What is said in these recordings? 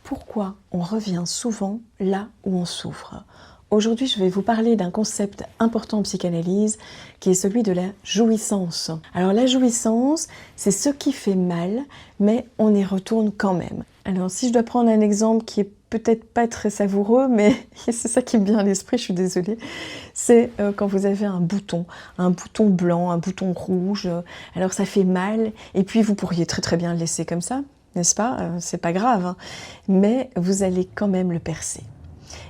pourquoi on revient souvent là où on souffre. Aujourd'hui, je vais vous parler d'un concept important en psychanalyse qui est celui de la jouissance. Alors la jouissance, c'est ce qui fait mal, mais on y retourne quand même. Alors si je dois prendre un exemple qui est peut-être pas très savoureux, mais c'est ça qui me vient à l'esprit, je suis désolée, c'est quand vous avez un bouton blanc, un bouton rouge, alors ça fait mal, et puis vous pourriez très bien le laisser comme ça, n'est-ce pas? C'est pas grave, hein, mais vous allez quand même le percer.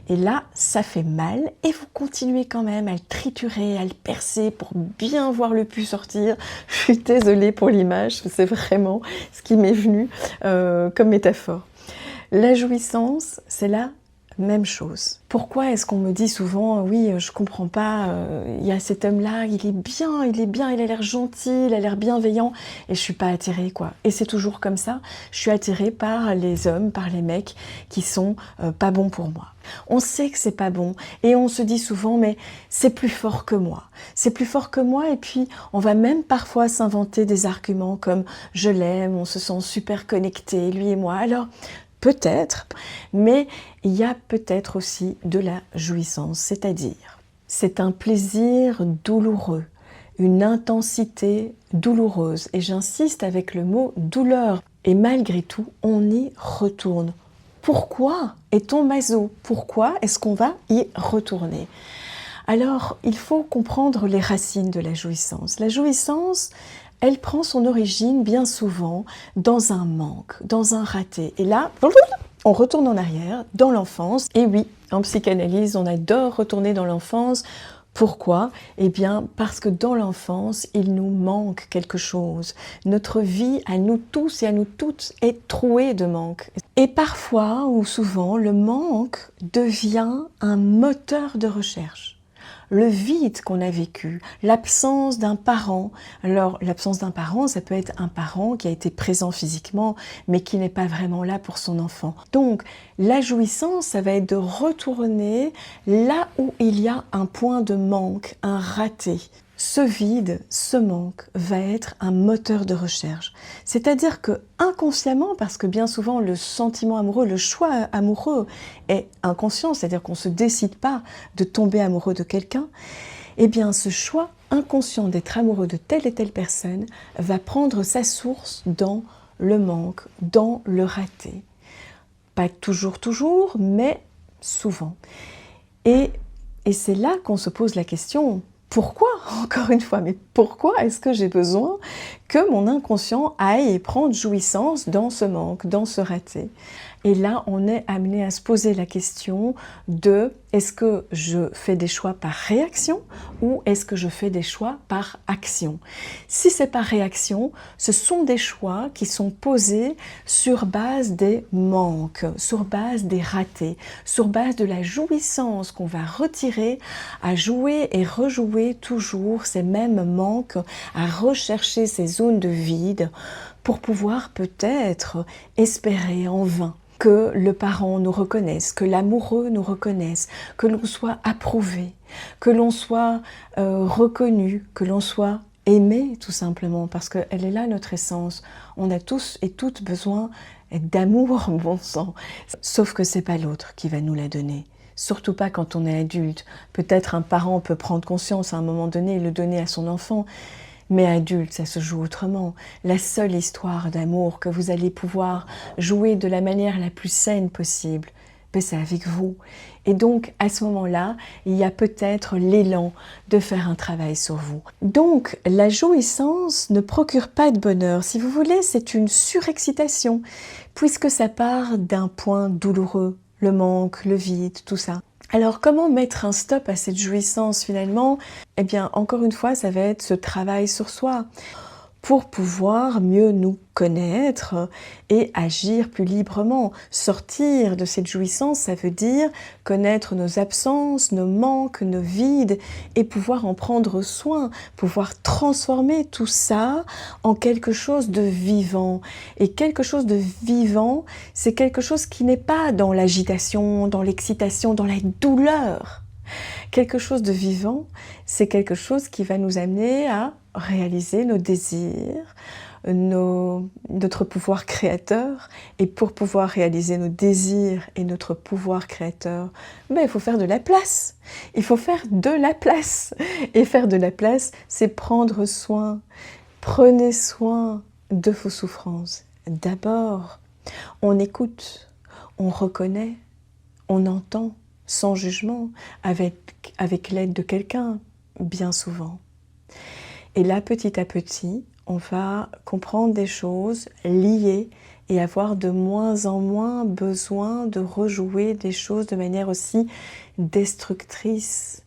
Et là, ça fait mal et vous continuez quand même à le triturer, à le percer pour bien voir le pus sortir. Je suis désolée pour l'image, c'est vraiment ce qui m'est venu comme métaphore. La jouissance, c'est la même chose. Pourquoi est-ce qu'on me dit souvent, oui, je comprends pas, il y a cet homme-là, il est bien, il a l'air gentil, il a l'air bienveillant, et je suis pas attirée, quoi. Et c'est toujours comme ça, je suis attirée par les hommes, par les mecs qui sont pas bons pour moi. On sait que c'est pas bon, et on se dit souvent, mais c'est plus fort que moi. C'est plus fort que moi, et puis on va même parfois s'inventer des arguments comme « je l'aime, on se sent super connectés, lui et moi ». Alors, peut-être, mais il y a peut-être aussi de la jouissance, c'est-à-dire, c'est un plaisir douloureux, une intensité douloureuse, et j'insiste avec le mot douleur, et malgré tout, on y retourne. Pourquoi est-on maso? Pourquoi est-ce qu'on va y retourner? Alors, il faut comprendre les racines de la jouissance. La jouissance, elle prend son origine bien souvent dans un manque, dans un raté. Et là, on retourne en arrière, dans l'enfance. Et oui, en psychanalyse, on adore retourner dans l'enfance. Pourquoi? Eh bien, parce que dans l'enfance, il nous manque quelque chose. Notre vie, à nous tous et à nous toutes, est trouée de manque. Et parfois, ou souvent, le manque devient un moteur de recherche. Le vide qu'on a vécu, l'absence d'un parent. Alors, l'absence d'un parent, ça peut être un parent qui a été présent physiquement, mais qui n'est pas vraiment là pour son enfant. Donc, la jouissance, ça va être de retourner là où il y a un point de manque, un raté. Ce vide, ce manque, va être un moteur de recherche. C'est-à-dire que inconsciemment, parce que bien souvent le sentiment amoureux, le choix amoureux est inconscient, c'est-à-dire qu'on ne se décide pas de tomber amoureux de quelqu'un, eh bien ce choix inconscient d'être amoureux de telle et telle personne va prendre sa source dans le manque, dans le raté. Pas toujours, mais souvent. Et c'est là qu'on se pose la question. Pourquoi, encore une fois, mais pourquoi est-ce que j'ai besoin que mon inconscient aille prendre jouissance dans ce manque, dans ce raté? Et là, on est amené à se poser la question de est-ce que je fais des choix par réaction ou est-ce que je fais des choix par action? Si c'est par réaction, ce sont des choix qui sont posés sur base des manques, sur base des ratés, sur base de la jouissance qu'on va retirer à jouer et rejouer toujours ces mêmes manques, à rechercher ces zones de vide pour pouvoir peut-être espérer en vain que le parent nous reconnaisse, que l'amoureux nous reconnaisse, que l'on soit approuvé, que l'on soit reconnu, que l'on soit aimé tout simplement, parce qu'elle est là notre essence. On a tous et toutes besoin d'amour, bon sang. Sauf que c'est pas l'autre qui va nous la donner. Surtout pas quand on est adulte. Peut-être un parent peut prendre conscience à un moment donné et le donner à son enfant. Mais adulte, ça se joue autrement. La seule histoire d'amour que vous allez pouvoir jouer de la manière la plus saine possible, ben c'est avec vous. Et donc, à ce moment-là, il y a peut-être l'élan de faire un travail sur vous. Donc, la jouissance ne procure pas de bonheur. Si vous voulez, c'est une surexcitation, puisque ça part d'un point douloureux, le manque, le vide, tout ça. Alors, comment mettre un stop à cette jouissance finalement? Eh bien, encore une fois, ça va être ce travail sur soi pour pouvoir mieux nous connaître et agir plus librement. Sortir de cette jouissance, ça veut dire connaître nos absences, nos manques, nos vides et pouvoir en prendre soin, pouvoir transformer tout ça en quelque chose de vivant. Et quelque chose de vivant, c'est quelque chose qui n'est pas dans l'agitation, dans l'excitation, dans la douleur. Quelque chose de vivant, c'est quelque chose qui va nous amener à réaliser nos désirs, notre pouvoir créateur. Et pour pouvoir réaliser nos désirs et notre pouvoir créateur, ben, il faut faire de la place. Il faut faire de la place. Et faire de la place, c'est prendre soin. Prenez soin de vos souffrances. D'abord, on écoute, on reconnaît, on entend, sans jugement, avec l'aide de quelqu'un, bien souvent. Et là, petit à petit, on va comprendre des choses liées et avoir de moins en moins besoin de rejouer des choses de manière aussi destructrice.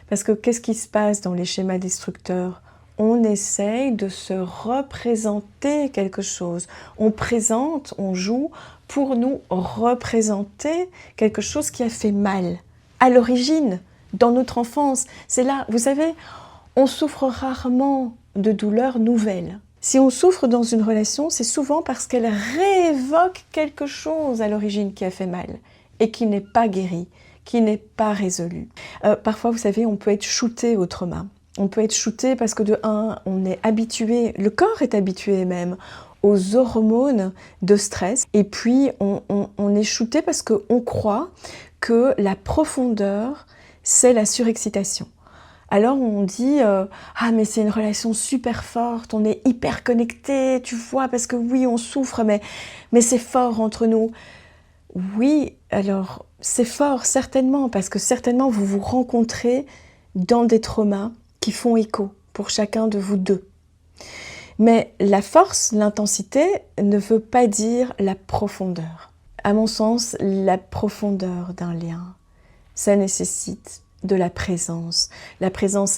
Parce que qu'est-ce qui se passe dans les schémas destructeurs? On essaye de se représenter quelque chose. On présente, on joue pour nous représenter quelque chose qui a fait mal. À l'origine, dans notre enfance, c'est là, vous savez, on souffre rarement de douleurs nouvelles. Si on souffre dans une relation, c'est souvent parce qu'elle réévoque quelque chose à l'origine qui a fait mal et qui n'est pas guéri, qui n'est pas résolu. Parfois, vous savez, on peut être shooté au trauma. On peut être shooté parce que de un, on est habitué, le corps est habitué même aux hormones de stress. Et puis, on est shooté parce qu'on croit que la profondeur, c'est la surexcitation. Alors on dit ah mais c'est une relation super forte, on est hyper connectés, tu vois, parce que oui on souffre, mais c'est fort entre nous. Oui, alors c'est fort certainement, parce que certainement vous vous rencontrez dans des traumas qui font écho pour chacun de vous deux. Mais la force, l'intensité ne veut pas dire la profondeur. À mon sens, la profondeur d'un lien, ça nécessite de la présence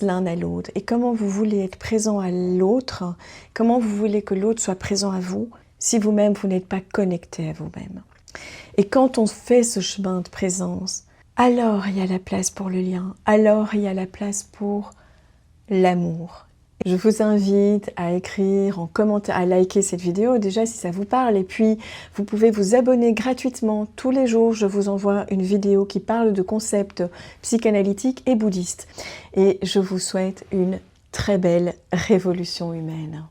l'un à l'autre. Et comment vous voulez être présent à l'autre, comment vous voulez que l'autre soit présent à vous, si vous-même vous n'êtes pas connecté à vous-même. Et quand on fait ce chemin de présence, alors il y a la place pour le lien, alors il y a la place pour l'amour. Je vous invite à écrire en commentaire, à liker cette vidéo déjà si ça vous parle, et puis vous pouvez vous abonner gratuitement. Tous les jours, je vous envoie une vidéo qui parle de concepts psychanalytiques et bouddhistes. Et je vous souhaite une très belle révolution humaine.